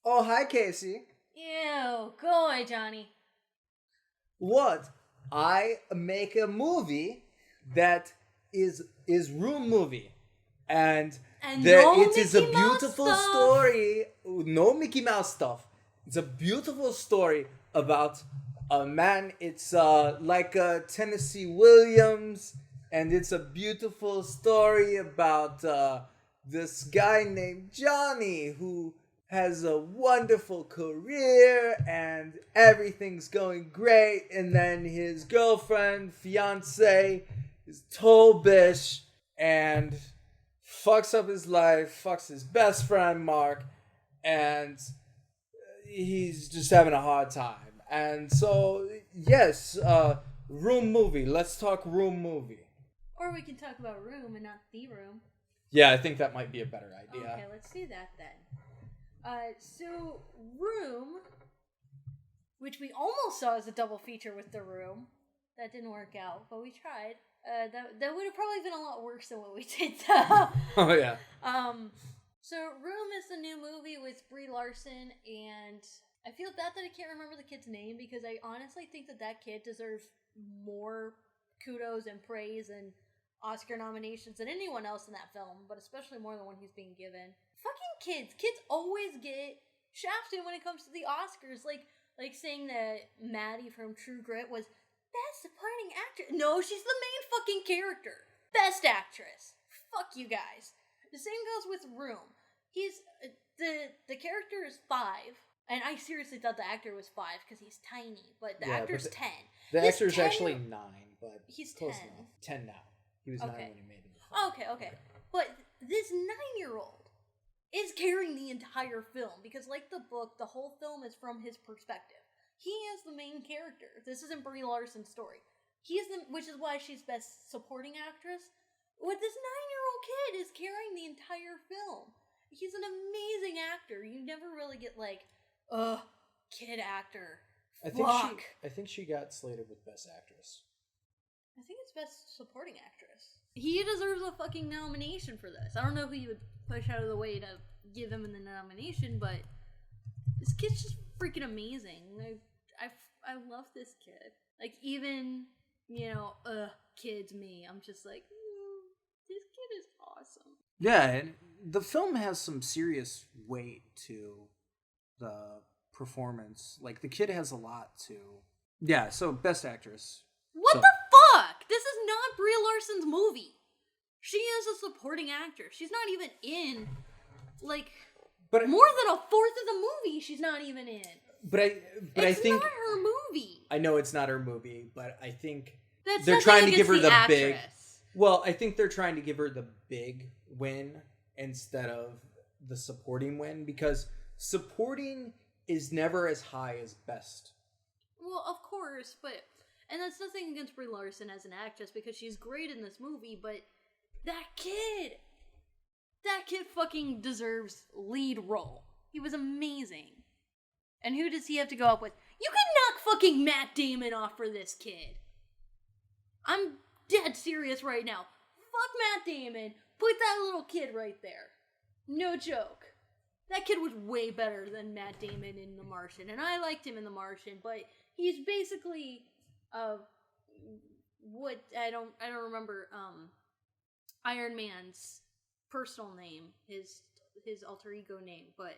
Oh, hi, Casey. Ew, go away, Johnny. What? I make a movie that is room movie, and there no it is a Mickey Mouse beautiful stuff. story. No Mickey Mouse stuff. It's a beautiful story about a man. It's like a Tennessee Williams, and it's a beautiful story about this guy named Johnny who has a wonderful career and everything's going great, and then his girlfriend, fiance, is total bitch and fucks up his life, fucks his best friend Mark, and he's just having a hard time. And so, yes, room movie. Let's talk room movie. Or we can talk about Room and not The Room. Yeah, I think that might be a better idea. Okay, let's do that then. So Room, which we almost saw as a double feature with The Room, that didn't work out, but we tried. That would have probably been a lot worse than what we did though. Oh yeah. So Room is the new movie with Brie Larson, and I feel bad that I can't remember the kid's name because I honestly think that kid deserves more kudos and praise and Oscar nominations than anyone else in that film, but especially more than one he's being given. Fucking kids always get shafted when it comes to the Oscars, like saying that Maddie from True Grit was best supporting actress. No, she's the main fucking character. Best actress. Fuck you guys. The same goes with Room. He's the character is 5, and I seriously thought the actor was 5 because he's tiny, but the actor's 10. The actor's actually 9, but he's close 10. enough. 10 now. He was 9 when he made it. Okay. But this 9-year-old is carrying the entire film because, like the book, the whole film is from his perspective. He is the main character. This isn't Brie Larson's story. Which is why she's best supporting actress. What this 9-year-old kid is carrying the entire film. He's an amazing actor. You never really get kid actor. I think she got slated with Best Actress. I think it's Best Supporting Actress. He deserves a fucking nomination for this. I don't know who you would push out of the way to give him the nomination, but this kid's just freaking amazing. I love this kid. Like, even, kids me, I'm just like, this kid is awesome. Yeah, and the film has some serious weight to the performance. Like, the kid has a lot to... Yeah, so Best Actress. What the fuck? This is not Brie Larson's movie. She is a supporting actress. She's not even in, more than a fourth of the movie she's not even in. I think... It's not her movie. I know it's not her movie, but I think they're trying to give her the big... Well, I think they're trying to give her the big win instead of the supporting win, because supporting is never as high as best. Well, of course, and that's nothing against Brie Larson as an actress, because she's great in this movie, but that kid fucking deserves lead role. He was amazing. And who does he have to go up with? You can knock fucking Matt Damon off for this kid. I'm dead serious right now. Fuck Matt Damon. Put that little kid right there. No joke. That kid was way better than Matt Damon in The Martian, and I liked him in The Martian, but he's basically what I don't remember Iron Man's personal name, his alter ego name, but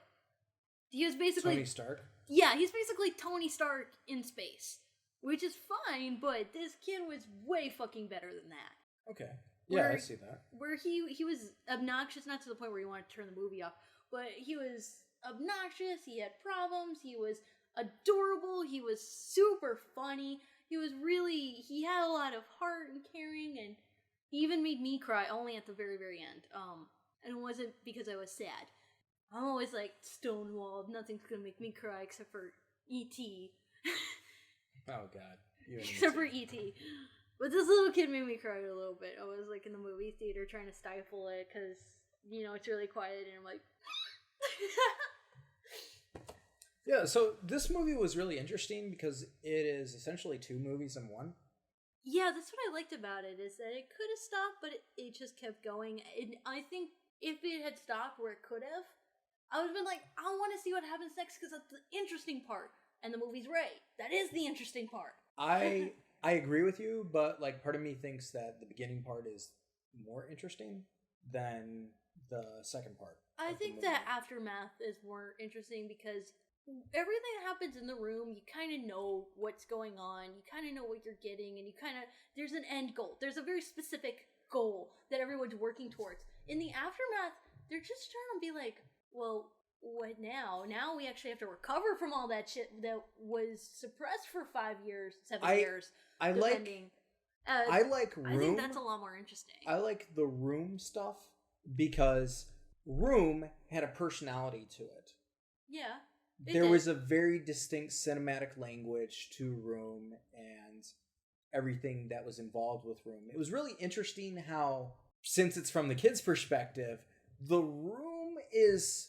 he was basically Tony Stark? Yeah, he's basically Tony Stark in space, which is fine, but this kid was way fucking better than that. Okay. Yeah, I see that. Where he was obnoxious, not to the point where you want to turn the movie off, but he was obnoxious, he had problems, he was adorable, he was super funny, he had a lot of heart and caring, and he even made me cry, only at the very, very end. And it wasn't because I was sad. I'm always like, stonewalled, nothing's gonna make me cry except for E.T. Oh god. Except for E.T. But this little kid made me cry a little bit. I was like in the movie theater trying to stifle it because, it's really quiet, and I'm like... Yeah, so this movie was really interesting because it is essentially 2 movies in one. Yeah, that's what I liked about it, is that it could have stopped, but it just kept going. And I think if it had stopped where it could have, I would have been like, I want to see what happens next because that's the interesting part. And the movie's right. That is the interesting part. I agree with you, but like part of me thinks that the beginning part is more interesting than the second part. I think the aftermath is more interesting because everything that happens in the room, you kind of know what's going on. You kind of know what you're getting, and you kind of, there's an end goal. There's a very specific goal that everyone's working towards. In the aftermath, they're just trying to be like, well, what now? Now we actually have to recover from all that shit that was suppressed for 5 years, 7 years. I depending. like Room. I think that's a lot more interesting. I like the Room stuff because Room had a personality to it. Yeah. There was a very distinct cinematic language to Room and everything that was involved with Room. It was really interesting how, since it's from the kids' perspective, the room is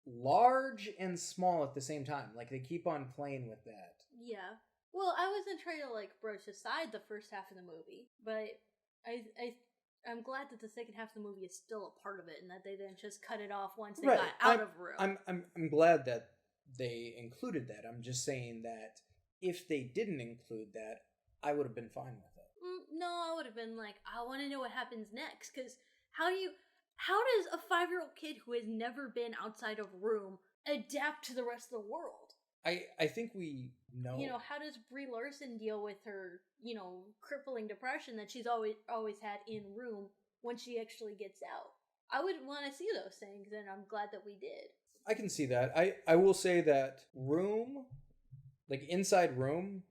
large and small at the same time. Like, they keep on playing with that. Yeah. Well, I wasn't trying to, like, brush aside the first half of the movie, but I'm glad that the second half of the movie is still a part of it and that they didn't just cut it off once they got out of Room. I'm glad that they included that. I'm just saying that if they didn't include that, I would have been fine with it. No, I would have been like, I want to know what happens next, because how does a 5-year-old kid who has never been outside of Room adapt to the rest of the world? I think we know. You know, how does Brie Larson deal with her, you know, crippling depression that she's always had in Room when she actually gets out? I would want to see those things, and I'm glad that we did. I can see that. I will say that Room, like inside Room,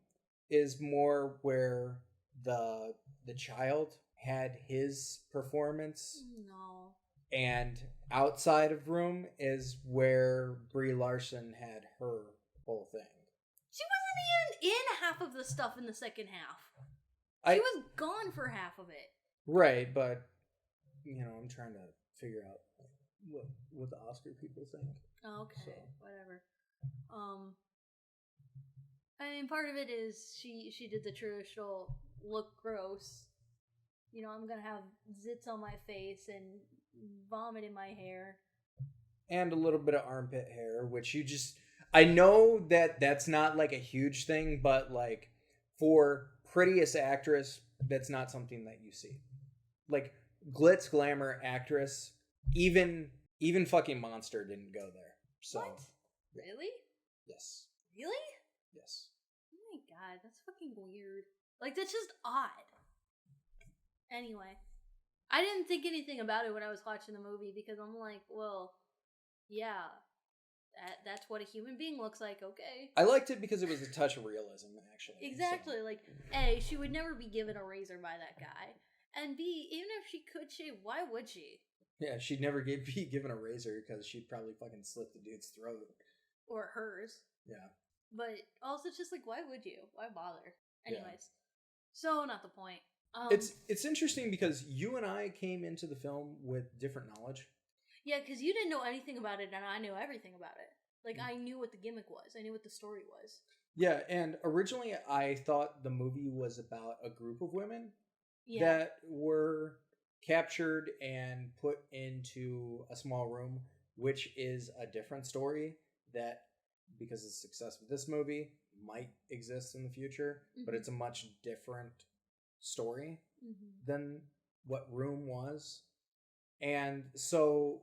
is more where the child had his performance. No. And outside of Room is where Brie Larson had her whole thing. She wasn't even in half of the stuff in the second half. She was gone for half of it. Right, but you know, I'm trying to figure out what the Oscar people think. Oh, okay, so. Whatever. I mean, part of it is she did the traditional look gross. You know, I'm gonna have zits on my face and vomit in my hair. And a little bit of armpit hair, which you just... I know that that's not like a huge thing, but like for prettiest actress, that's not something that you see. Like glitz glamour actress, even fucking Monster didn't go there. So, what? Really? Yes. Really? Yes. Oh my god, that's fucking weird. Like, that's just odd. Anyway, I didn't think anything about it when I was watching the movie because I'm like, well, yeah, that's what a human being looks like, okay. I liked it because it was a touch of realism, actually. Exactly. So. Like, A, she would never be given a razor by that guy. And B, even if she could shave, why would she? Yeah, she'd never be given a razor because she'd probably fucking slit the dude's throat. Or hers. Yeah. But also just like, why would you? Why bother? Anyways. So, not the point. It's interesting because you and I came into the film with different knowledge. Yeah, because you didn't know anything about it and I knew everything about it. Like, I knew what the gimmick was. I knew what the story was. Yeah, and originally I thought the movie was about a group of women that were captured and put into a small room, which is a different story that, because of the success of this movie, might exist in the future, but it's a much different story than what Room was. And so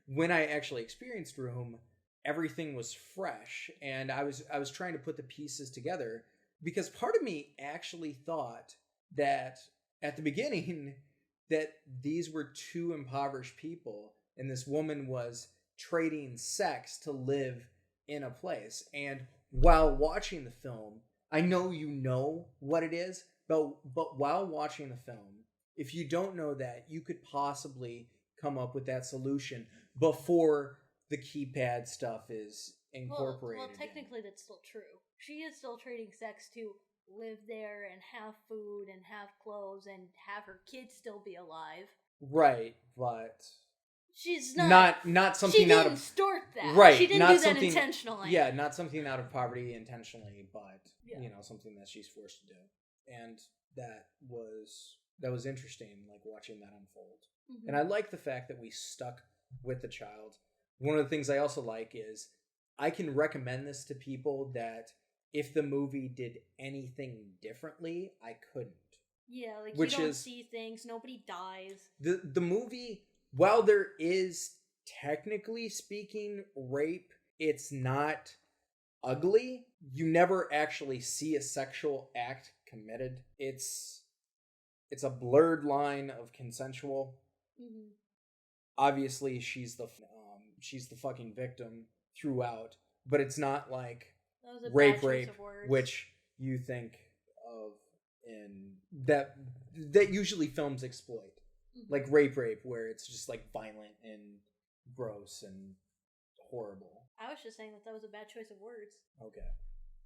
when I actually experienced Room, everything was fresh, and I was trying to put the pieces together because part of me actually thought that at the beginning that these were two impoverished people and this woman was trading sex to live in a place. And while watching the film, I know you know what it is, but while watching the film, if you don't know that, you could possibly come up with that solution before the keypad stuff is incorporated. Well, technically that's still true. She is still trading sex to live there and have food and have clothes and have her kids still be alive. Right, but she's not something she out didn't of stort that. Right, she didn't not do that something, intentionally. Yeah, not something out of poverty intentionally, but you know, something that she's forced to do. And that was interesting, like watching that unfold. And I like the fact that we stuck with the child. one of the things I also like is I can recommend this to people that if the movie did anything differently, I couldn't. Yeah, like Which you don't is see things, nobody dies. the movie, while there is technically speaking rape, it's not ugly. You never actually see a sexual act committed. It's a blurred line of consensual. Mm-hmm. Obviously, she's the fucking victim throughout, but it's not like That was a rape, bad choice of words. which you think of in that usually films exploit, like rape, where it's just like violent and gross and horrible. I was just saying that was a bad choice of words. Okay.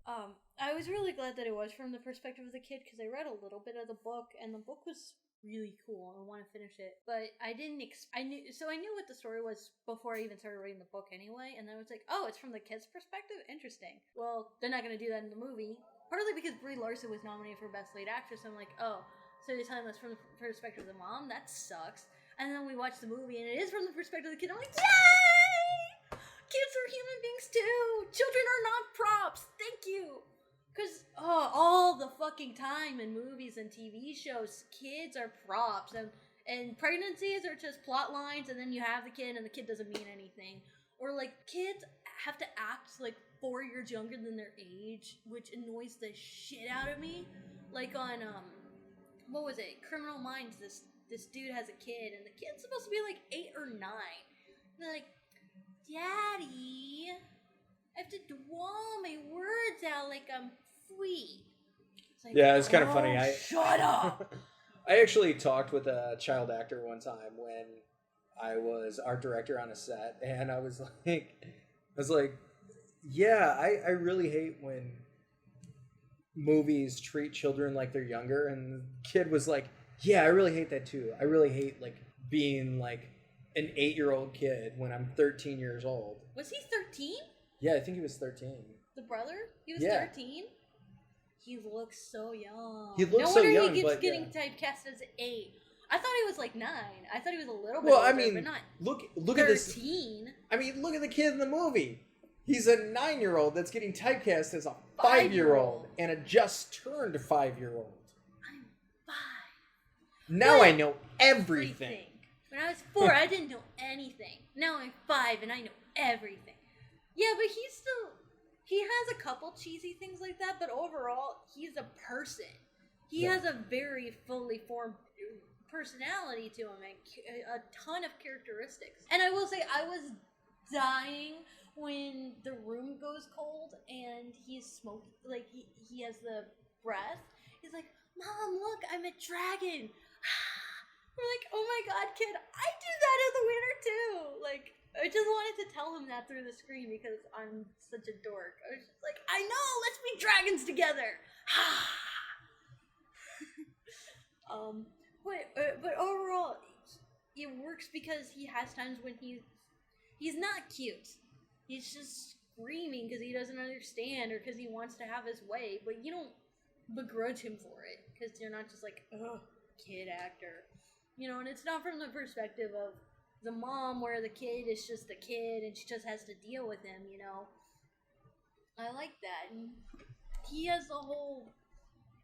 I was really glad that it was from the perspective of the kid because I read a little bit of the book and the book was really cool. I want to finish it, but I knew what the story was before I even started reading the book anyway. And then I was like, oh, it's from the kid's perspective. Interesting. Well, they're not going to do that in the movie, partly because Brie Larson was nominated for Best Lead Actress. I'm like, oh, so you're telling us from the perspective of the mom? That sucks. And then we watch the movie and it is from the perspective of the kid. I'm like, yay! Kids are human beings too. Children are not props. Thank you. Because all the fucking time in movies and TV shows, kids are props, and pregnancies are just plot lines, and then you have the kid, and the kid doesn't mean anything. Or like kids have to act like 4 years younger than their age, which annoys the shit out of me. Like on what was it? Criminal Minds. This dude has a kid, and the kid's supposed to be like 8 or 9. And they're like, Daddy, I have to draw my words out like I'm free. It's like, yeah, it's kind of funny. Shut up! I actually talked with a child actor one time when I was art director on a set, and I was like, yeah, I really hate when movies treat children like they're younger. And the kid was like, yeah, I really hate that too. I really hate like being like an 8-year-old kid when I'm 13 years old. Was he 13? Yeah, I think he was 13. The brother? He was Yeah. 13? He looks so young. He looks no so wonder young, he keeps but getting yeah. typecast as 8. I thought he was like 9. I thought he was a little bit Well, older, I mean, but not look 13. at this. I mean, look at the kid in the movie. He's a 9-year-old that's getting typecast as a 5-year-old and a just turned 5-year-old. I'm 5. Now I know everything. When I was 4, I didn't know anything. Now I'm 5 and I know everything. Yeah, but he has a couple cheesy things like that, but overall, he's a person. He has a very fully formed personality to him and a ton of characteristics. And I will say, I was dying when the room goes cold and he's smoking, like he has the breath. He's like, Mom, look, I'm a dragon. We're like, oh my god, kid, I do that in the winter too. Like, I just wanted to tell him that through the screen because I'm such a dork. I was just like, I know, let's be dragons together. But overall, it works because he has times when he's not cute. He's just screaming because he doesn't understand or because he wants to have his way, but you don't begrudge him for it because you're not just like, oh, kid actor. You know, and it's not from the perspective of the mom where the kid is just a kid and she just has to deal with him, you know. I like that. And he has the whole...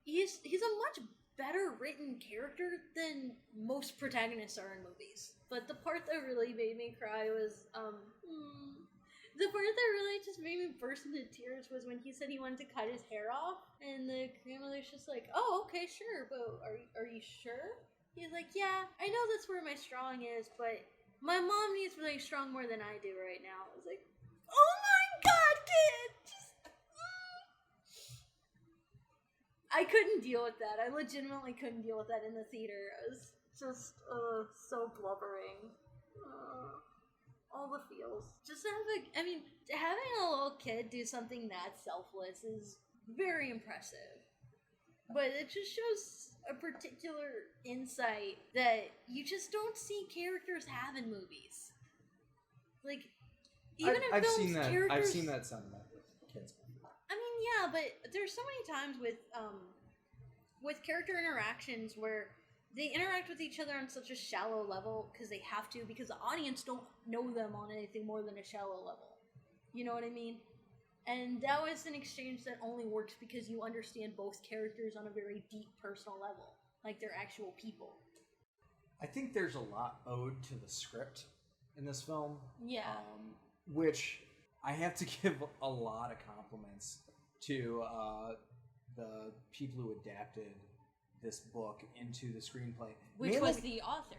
He's a much better written character than most protagonists are in movies. But the part that really made me cry was... the part that really just made me burst into tears was when he said he wanted to cut his hair off. And the grandmother's just like, oh, okay, sure, but are you sure? He's like, yeah, I know that's where my strong is, but my mom needs really strong more than I do right now. I was like, oh my god, kid! I couldn't deal with that. I legitimately couldn't deal with that in the theater. I was just so blubbering. All the feels. Just having a little kid do something that selfless is very impressive. But it just shows a particular insight that you just don't see characters have in movies. Like, even in I've films, seen that. characters... I've seen that sentiment with kids. I mean, yeah, but there's so many times with character interactions where they interact with each other on such a shallow level because they have to, because the audience don't know them on anything more than a shallow level. You know what I mean? And that was an exchange that only works because you understand both characters on a very deep personal level, like they're actual people. I think there's a lot owed to the script in this film. Yeah. Which I have to give a lot of compliments to the people who adapted this book into the screenplay. Which was the author.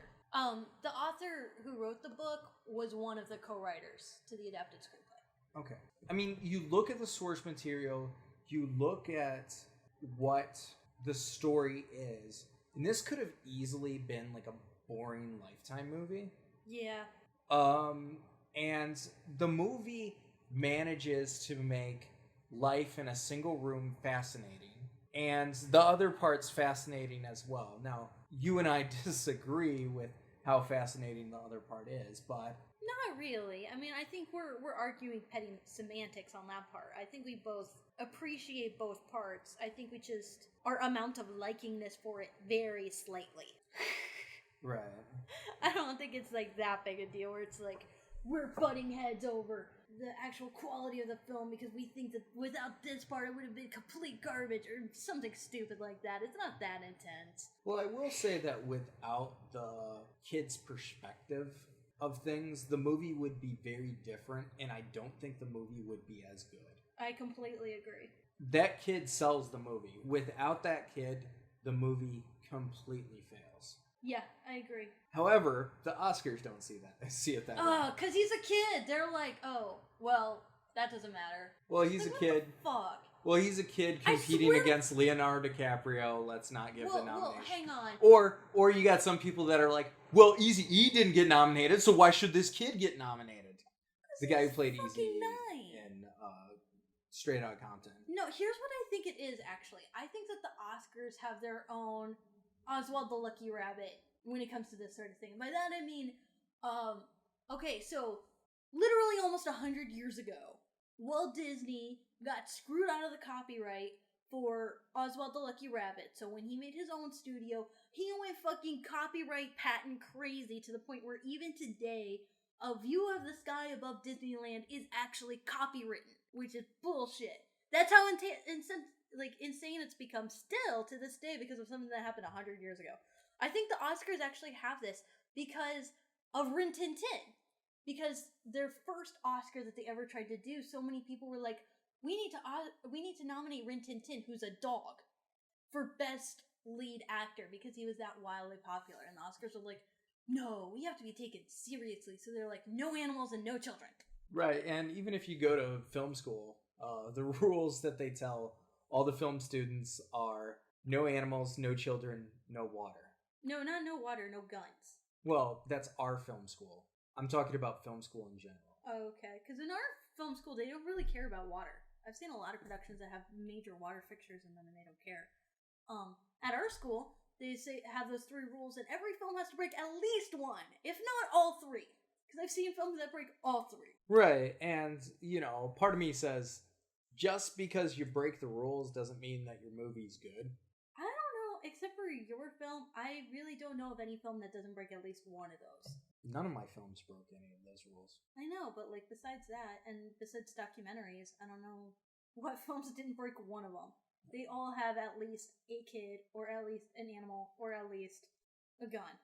The author who wrote the book was one of the co-writers to the adapted screenplay. Okay. I mean, you look at the source material, you look at what the story is, and this could have easily been like a boring Lifetime movie. Yeah. And the movie manages to make life in a single room fascinating, and the other parts fascinating as well. Now, you and I disagree with how fascinating the other part is, but not really. I mean, I think we're arguing petty semantics on that part. I think we both appreciate both parts. I think we just our amount of likingness for it varies slightly. Right. I don't think it's like that big a deal where it's like we're butting heads over the actual quality of the film because we think that without this part it would have been complete garbage or something stupid like that. It's not that intense. Well, I will say that without the kid's perspective of things, the movie would be very different, and I don't think the movie would be as good. I completely agree. That kid sells the movie. Without that kid, the movie completely fails. Yeah, I agree. However, the Oscars don't see it that way. Oh, because he's a kid. They're like, oh, well, that doesn't matter. Well, he's like, a kid. Fuck. Well, he's a kid competing against Leonardo DiCaprio. Let's not give the nomination. Well, hang on. Or you got some people that are like, well, Eazy-E didn't get nominated, so why should this kid get nominated? The guy who played Eazy-E in Straight Outta Compton. No, here's what I think it is, actually. I think that the Oscars have their own Oswald the Lucky Rabbit when it comes to this sort of thing. By that I mean, okay, so literally almost 100 years ago, Walt Disney got screwed out of the copyright for Oswald the Lucky Rabbit. So when he made his own studio, he went fucking copyright patent crazy to the point where even today, a view of the sky above Disneyland is actually copywritten, which is bullshit. That's how insane it's become still to this day because of something that happened 100 years ago. I think the Oscars actually have this because of Rin Tin Tin. Because their first Oscar that they ever tried to do, so many people were like, we need to nominate Rin Tin Tin, who's a dog, for best lead actor because he was that wildly popular. And the Oscars were like, no, we have to be taken seriously. So they're like, no animals and no children. Right, and even if you go to film school, the rules that they tell all the film students are no animals, no children, no water. No, not no water, no guns. Well, that's our film school. I'm talking about film school in general. Oh, okay. Because in our film school, they don't really care about water. I've seen a lot of productions that have major water fixtures in them and they don't care. At our school, they have those 3 rules and every film has to break at least one, if not all 3. Because I've seen films that break all 3. Right, and, part of me says, just because you break the rules doesn't mean that your movie's good. I don't know, except for your film, I really don't know of any film that doesn't break at least one of those. None of my films broke any of those rules. I know, but besides that, and besides documentaries, I don't know what films didn't break one of them. They all have at least a kid, or at least an animal, or at least a gun.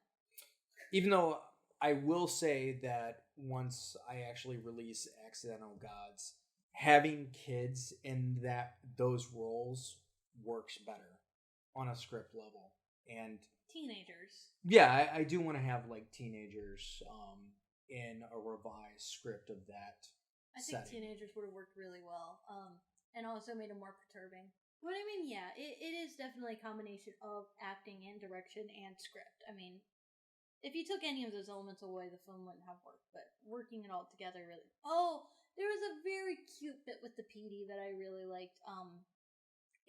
Even though I will say that once I actually release Accidental Gods, having kids in those roles works better on a script level. And teenagers. Yeah, I do want to have teenagers in a revised script of that. I think teenagers would have worked really well, and also made them more perturbing. But I mean, yeah, it is definitely a combination of acting and direction and script. I mean, if you took any of those elements away, the film wouldn't have worked. But working it all together really. Oh, there was a very cute bit with the PD that I really liked.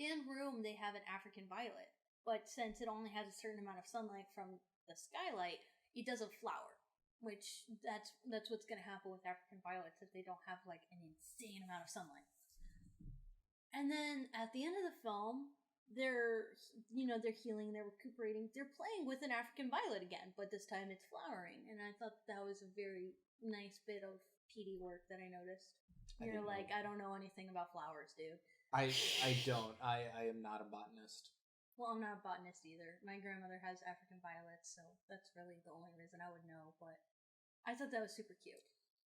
In Room, they have an African violet. But since it only has a certain amount of sunlight from the skylight, it doesn't flower. Which, that's what's going to happen with African violets if they don't have, an insane amount of sunlight. And then, at the end of the film, they're healing, they're recuperating, they're playing with an African violet again, but this time it's flowering, and I thought that was a very nice bit of PD work that I noticed. You're like, I don't know anything about flowers, dude. I don't. I am not a botanist. Well, I'm not a botanist either. My grandmother has African violets, so that's really the only reason I would know, but I thought that was super cute.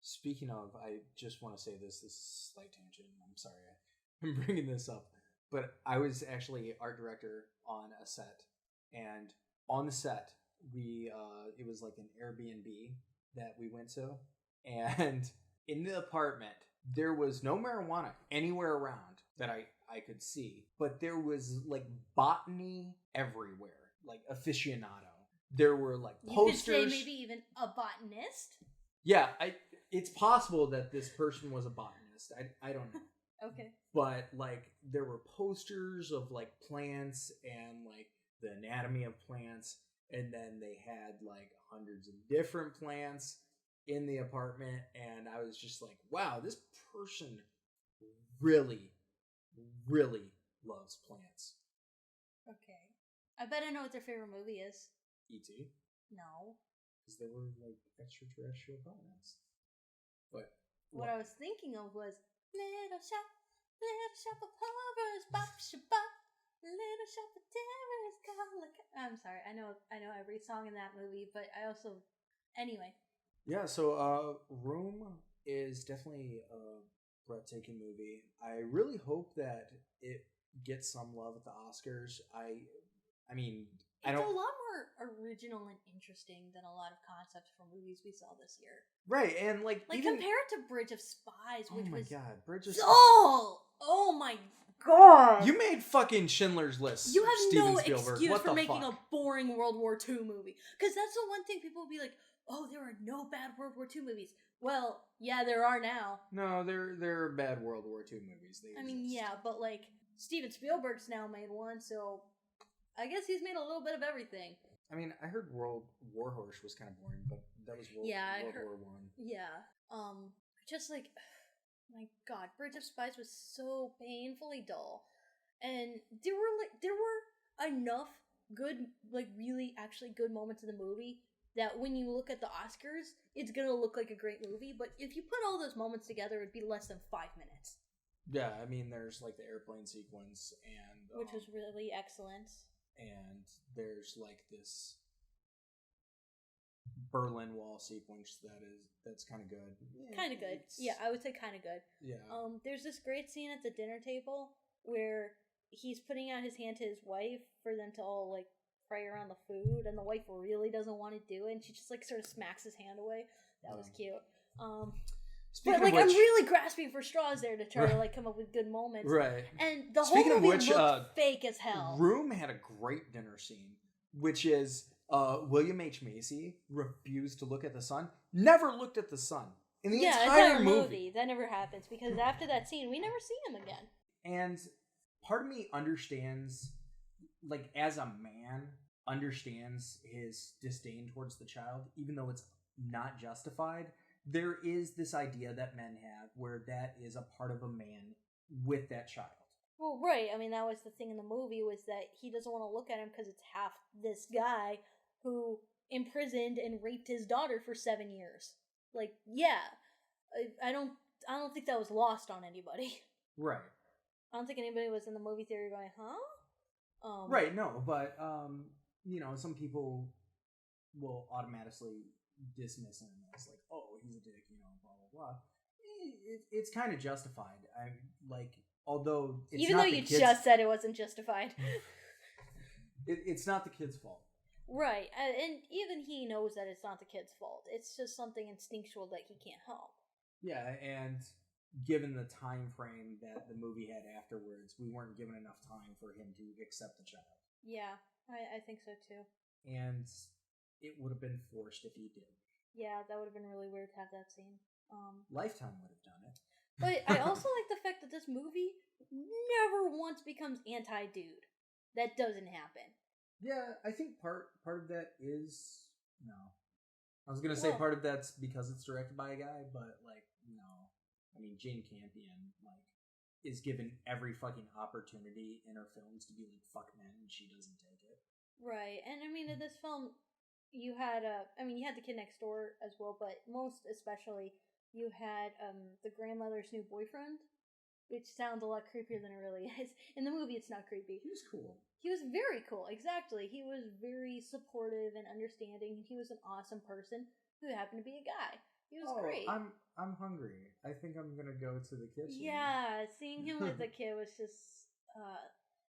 Speaking of, I just want to say this is a slight tangent. I'm sorry I'm bringing this up. But I was actually art director on a set. And on the set, it was like an Airbnb that we went to. And in the apartment, there was no marijuana anywhere around that I could see. But there was like botany everywhere, like aficionado. There were like posters. You could say maybe even a botanist. Yeah, it's possible that this person was a botanist. I don't know. Okay. But like there were posters of like plants and like the anatomy of plants, and then they had like hundreds of different plants in the apartment, and I was just like, wow, this person really, really loves plants. Okay. I bet I know what their favorite movie is. E.T. No. Because they were like extraterrestrial plants. But what I was thinking of was little shop of horrors, bop shabop, little shop of terrors, I'm sorry, I know every song in that movie, but I also, anyway. Yeah, so Room is definitely a breathtaking movie. I really hope that it gets some love at the Oscars. I mean, it's a lot more original and interesting than a lot of concepts from movies we saw this year. Right, and like even, compare it to Bridge of Spies, which was Bridge of Spies. Oh my god! You made fucking Schindler's List. You have Steven no Spielberg. excuse what for making fuck? a boring World War II movie. Because that's the one thing people will be like, oh, there are no bad World War II movies. Well, yeah, there are now. No, there are bad World War II movies. They exist. Yeah, but like Steven Spielberg's now made one, so I guess he's made a little bit of everything. I mean, I heard War Horse was kind of boring, but that was World War One. Yeah. Just like, my god, Bridge of Spies was so painfully dull, and there were enough good, like really actually good moments in the movie that when you look at the Oscars, it's gonna look like a great movie. But if you put all those moments together, it'd be less than 5 minutes. Yeah, I mean, there's like the airplane sequence, and which was really excellent. And there's like this Berlin Wall sequence that's kind of good. Kind of good. Yeah, I would say kind of good. Yeah. There's this great scene at the dinner table where he's putting out his hand to his wife for them to all like pray around the food, and the wife really doesn't want to do it, and she just like sort of smacks his hand away. That was cute. But like, I'm really grasping for straws there to try to like come up with good moments. Right. And the whole movie looked fake as hell. Room had a great dinner scene, which is William H. Macy refused to look at the sun. Never looked at the sun in the entire movie. That never happens because after that scene, we never see him again. And part of me understands, like, as a man, understands his disdain towards the child, even though it's not justified. There is this idea that men have where that is a part of a man with that child. Well, right. I mean, that was the thing in the movie, was that he doesn't want to look at him because it's half this guy who imprisoned and raped his daughter for 7 years. Like, yeah, I don't think that was lost on anybody. Right. I don't think anybody was in the movie theater going, huh? Right. No, but some people will automatically dismiss him as like, oh, he's a dick, blah blah blah. It's kind of justified. Although it's even though you just said it wasn't justified, it's not the kid's fault. Right, and even he knows that it's not the kid's fault. It's just something instinctual that he can't help. Yeah, and given the time frame that the movie had afterwards, we weren't given enough time for him to accept the child. Yeah, I think so too. And it would have been forced if he did. Yeah, that would have been really weird to have that scene. Lifetime would have done it. But I also like the fact that this movie never once becomes anti-dude. That doesn't happen. Yeah, I think part of that is no. I was gonna say part of that's because it's directed by a guy, but like no. I mean, Jane Campion, like, is given every fucking opportunity in her films to be like, fuck men, and she doesn't take it. Right, and I mean, in this film, you had you had the kid next door as well, but most especially, you had the grandmother's new boyfriend, which sounds a lot creepier than it really is. In the movie, it's not creepy. He was cool. He was very cool, exactly. He was very supportive and understanding. He was an awesome person who happened to be a guy. He was great. I'm hungry. I think I'm gonna go to the kitchen. Yeah, seeing him with the kid was just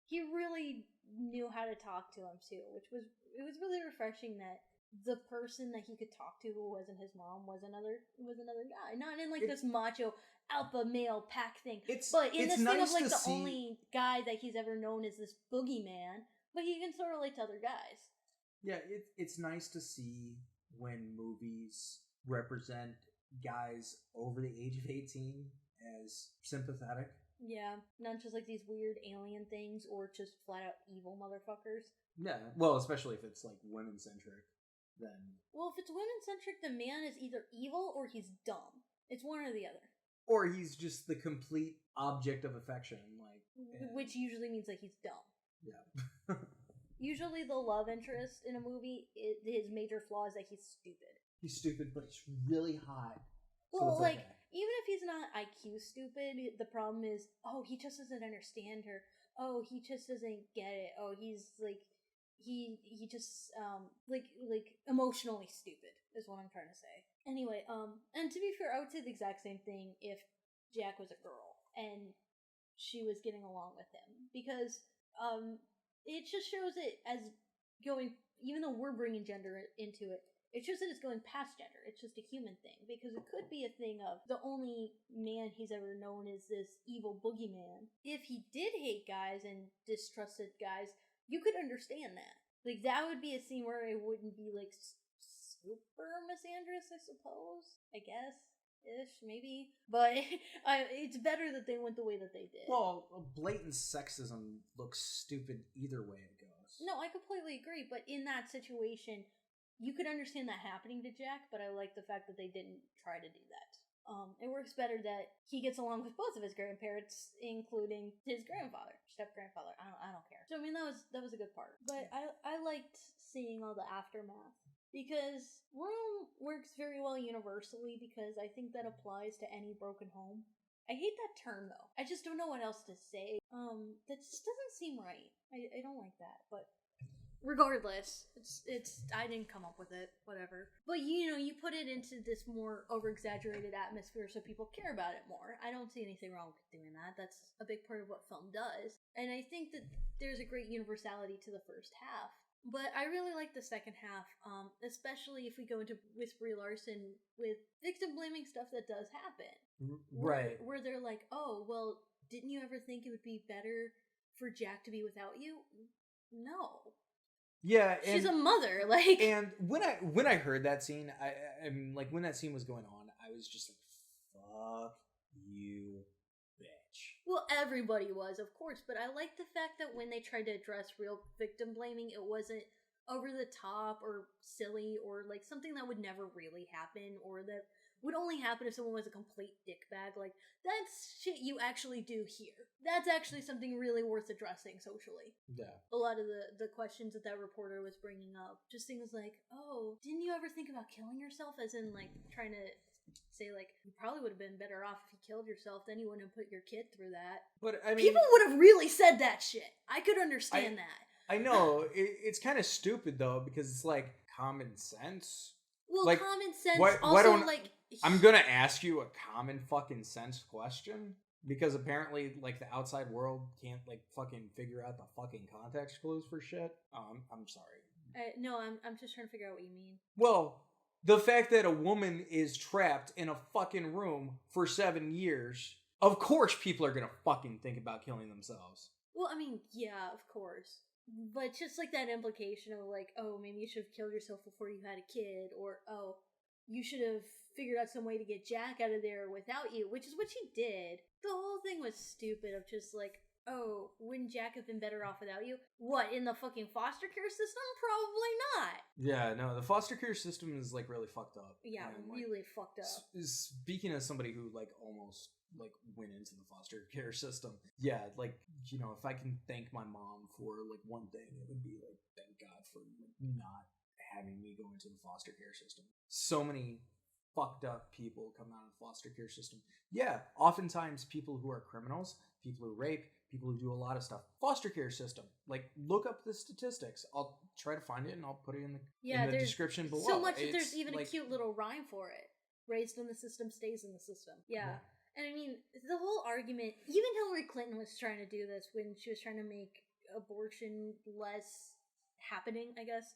he really knew how to talk to him too, it was really refreshing that the person that he could talk to who wasn't his mom was another guy. Not in like this macho alpha male pack thing. But in this thing of like the only guy that he's ever known is this boogeyman, but he can still relate to other guys. Yeah, it's nice to see when movies represent guys over the age of 18 as sympathetic. Yeah, not just like these weird alien things or just flat out evil motherfuckers. Yeah, well, especially if it's like women centric, then. Well, if it's women centric, the man is either evil or he's dumb. It's one or the other. Or he's just the complete object of affection, like. Which usually means that he's dumb. Yeah. Usually, the love interest in a movie, his major flaw is that he's stupid. He's stupid, but he's really hot. Well, so like, even if he's not IQ stupid, the problem is, oh, he just doesn't understand her. Oh, he just doesn't get it. Oh, he's like, he just, like emotionally stupid is what I'm trying to say. Anyway, and to be fair, I would say the exact same thing if Jack was a girl and she was getting along with him. Because, it just shows it as going, even though we're bringing gender into it, it shows that it's going past gender. It's just a human thing. Because it could be a thing of the only man he's ever known is this evil boogeyman. If he did hate guys and distrusted guys, you could understand that. Like, that would be a scene where it wouldn't be, like, super misandrous, I suppose. I guess. Ish, maybe. But it's better that they went the way that they did. Well, blatant sexism looks stupid either way it goes. No, I completely agree. But in that situation, you could understand that happening to Jack, but I like the fact that they didn't try to do that. It works better that he gets along with both of his grandparents, including his grandfather, step-grandfather. I don't care. So I mean, that was a good part. But I liked seeing all the aftermath. Because Rome works very well universally, because I think that applies to any broken home. I hate that term, though. I just don't know what else to say. That just doesn't seem right. I don't like that, but regardless, it's I didn't come up with it, whatever. But you put it into this more over-exaggerated atmosphere so people care about it more. I don't see anything wrong with doing that. That's a big part of what film does. And I think that there's a great universality to the first half. But I really like the second half, especially if we go into with Brie Larson with victim-blaming stuff that does happen. Right. Where they're like, oh, well, didn't you ever think it would be better for Jack to be without you? No. Yeah, she's a mother, like. And when I heard that scene, I mean, like, when that scene was going on, I was just like, fuck you, bitch. Well, everybody was, of course, but I like the fact that when they tried to address real victim blaming, it wasn't over the top or silly or like something that would never really happen or that would only happen if someone was a complete dickbag. Like, that's shit you actually do here. That's actually something really worth addressing socially. Yeah. A lot of the questions that reporter was bringing up, just things like, oh, didn't you ever think about killing yourself? As in, like, trying to say, like, you probably would have been better off if you killed yourself, then you wouldn't have put your kid through that. But, I mean, people would have really said that shit. I could understand that. I know. It's kind of stupid, though, because it's, like, common sense. Well, like, common sense like... I'm gonna ask you a common fucking sense question, because apparently, like, the outside world can't, like, fucking figure out the fucking context clues for shit. I'm sorry. No, I'm just trying to figure out what you mean. Well, the fact that a woman is trapped in a fucking room for 7 years, of course people are gonna fucking think about killing themselves. Well, I mean, yeah, of course. But just, like, that implication of, like, oh, maybe you should have killed yourself before you had a kid, or, oh, you should have figured out some way to get Jack out of there without you, which is what she did. The whole thing was stupid of just like, oh, wouldn't Jack have been better off without you? What, in the fucking foster care system? Probably not. Yeah, no, the foster care system is, like, really fucked up. Yeah, and, really fucked up. Speaking as somebody who, like, almost like went into the foster care system. Yeah, like, you know, if I can thank my mom for like one thing, it would be like, thank God for like, not having me go into the foster care system. So many fucked up people come out of the foster care system. Yeah, oftentimes people who are criminals, people who rape, people who do a lot of stuff. Foster care system. Like, look up the statistics. I'll try to find it and I'll put it in the description below. So much that there's even like, a cute little rhyme for it. Raised in the system, stays in the system. Yeah. And I mean, the whole argument, even Hillary Clinton was trying to do this when she was trying to make abortion less happening, I guess.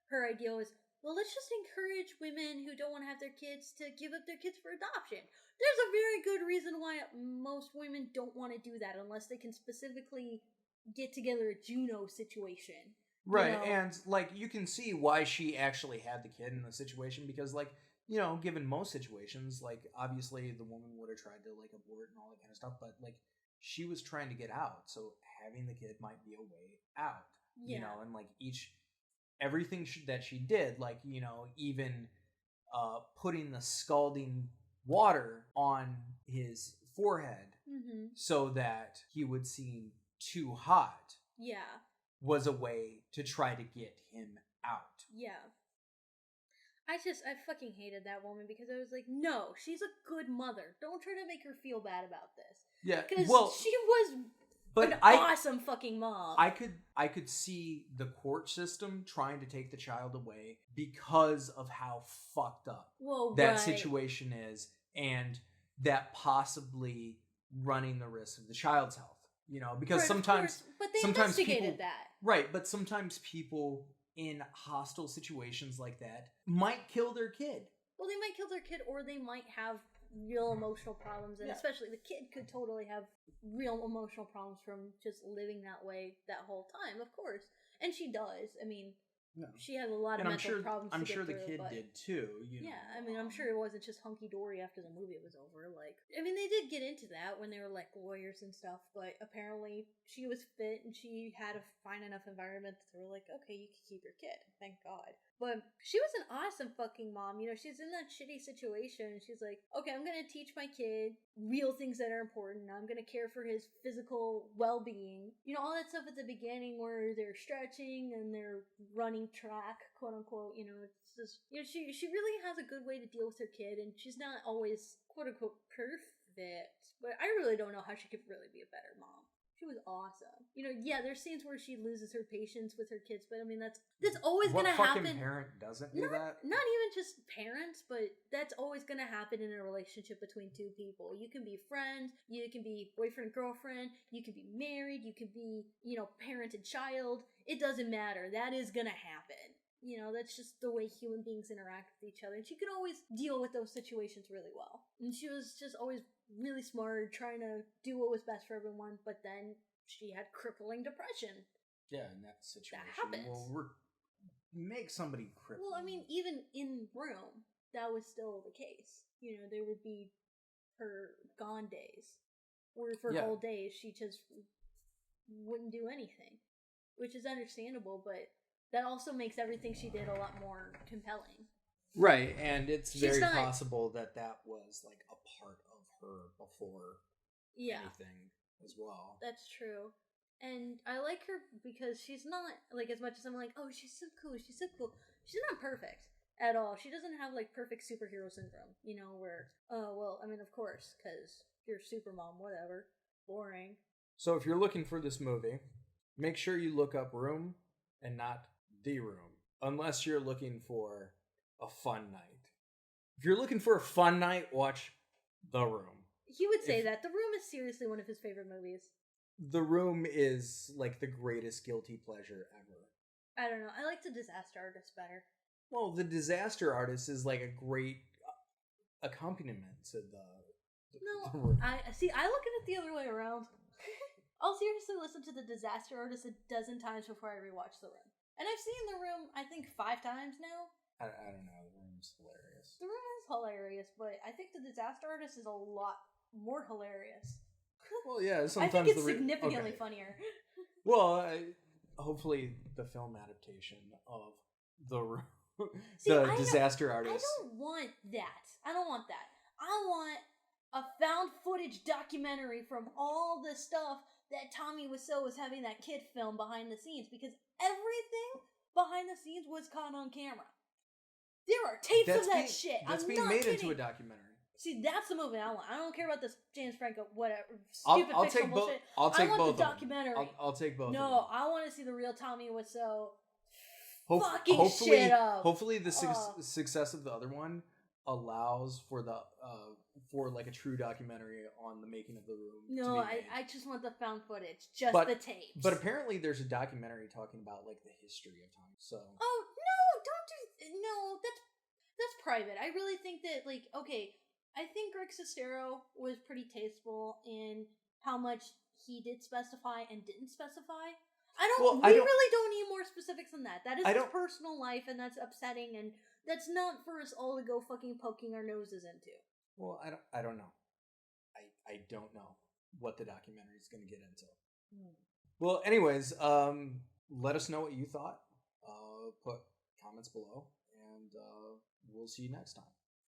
Her idea was, well, let's just encourage women who don't want to have their kids to give up their kids for adoption. There's a very good reason why most women don't want to do that unless they can specifically get together a Juno situation. Right, you know? And, like, you can see why she actually had the kid in the situation because, like, you know, given most situations, like, obviously the woman would have tried to, like, abort and all that kind of stuff, but, like, she was trying to get out, so having the kid might be a way out, you know, and, like, everything that she did, like, you know, even putting the scalding water on his forehead so that he would seem too hot was a way to try to get him out. Yeah. I fucking hated that woman because I was like, no, she's a good mother. Don't try to make her feel bad about this. Yeah, because she was an awesome fucking mom. I could see the court system trying to take the child away because of how fucked up that situation is, and that possibly running the risk of the child's health. You know, because sometimes investigated that. Right, but sometimes people in hostile situations like that might kill their kid. Well, they might kill their kid, or they might have real emotional problems, and especially the kid could totally have real emotional problems from just living that way that whole time, of course. And she does. I mean, she has a lot of mental problems. I'm sure the kid did too. You know? Yeah, I mean, I'm sure it wasn't just hunky dory after the movie was over. Like, I mean, they did get into that when they were like lawyers and stuff, but apparently she was fit and she had a fine enough environment that they were like, okay, you can keep your kid. Thank God. But she was an awesome fucking mom. You know, she's in that shitty situation. She's like, okay, I'm going to teach my kid real things that are important. I'm going to care for his physical well-being. You know, all that stuff at the beginning where they're stretching and they're running track, quote unquote. You know, it's just, you know, she really has a good way to deal with her kid, and she's not always, quote unquote, perfect. But I really don't know how she could really be a better mom. She was awesome. You know, yeah, there's scenes where she loses her patience with her kids, but I mean, that's always going to happen. What fucking parent doesn't do that? Not even just parents, but that's always going to happen in a relationship between two people. You can be friends, you can be boyfriend, girlfriend, you can be married, you can be, you know, parent and child. It doesn't matter. That is going to happen. You know, that's just the way human beings interact with each other. And she could always deal with those situations really well. And she was just always really smart, trying to do what was best for everyone. But then she had crippling depression. Yeah, in that situation. That happens. Well, make somebody crippled. Well, I mean, even in Room, that was still the case. You know, there would be her gone days. Where for whole days, she just wouldn't do anything. Which is understandable, but that also makes everything she did a lot more compelling. Right, and it's very possible that was like a part of her before anything as well. That's true. And I like her because she's not, like, as much as I'm like, oh, she's so cool, she's so cool. She's not perfect at all. She doesn't have, like, perfect superhero syndrome, you know, where, oh, well, I mean, of course, because you're super mom, whatever. Boring. So if you're looking for this movie, make sure you look up Room and not The Room, unless you're looking for a fun night. If you're looking for a fun night, watch The Room. He would say that. The Room is seriously one of his favorite movies. The Room is like the greatest guilty pleasure ever. I don't know. I like The Disaster Artist better. Well, The Disaster Artist is like a great accompaniment to the Room. I look at it the other way around. I'll seriously listen to The Disaster Artist a dozen times before I rewatch The Room. And I've seen The Room, I think, 5 times now. I don't know. The Room's hilarious. The Room is hilarious, but I think The Disaster Artist is a lot more hilarious. Well, yeah, sometimes I think it's significantly funnier. Well, hopefully the film adaptation of The Room, Disaster Artist. I don't want that. I don't want that. I want a found footage documentary from all the stuff that Tommy Wiseau was having that kid film behind the scenes, because everything behind the scenes was caught on camera. There are tapes of that shit. That's I'm being not made kidding. into a documentary. See, that's the movie I want. I don't care about this James Franco, whatever, I'll stupid take fictional both. bullshit. I'll take I want both the of them. documentary. I'll take both. No, of them. I want to see the real Tommy Wiseau Hopefully, fucking shit up. Hopefully, the success of the other one allows for the for like a true documentary on the making of The Room. No, to be made. I just want the found footage, just But- the tapes. But apparently, there's a documentary talking about like the history of Tommy. So Oh no! Don't do no. That's private. I really think that I think Greg Sestero was pretty tasteful in how much he did specify and didn't specify. We really don't need more specifics than that. That is his personal life, and that's upsetting, and that's not for us all to go fucking poking our noses into. well, I don't know. I don't know what the documentary is going to get into. Well, anyways, let us know what you thought. Put comments below, and we'll see you next time.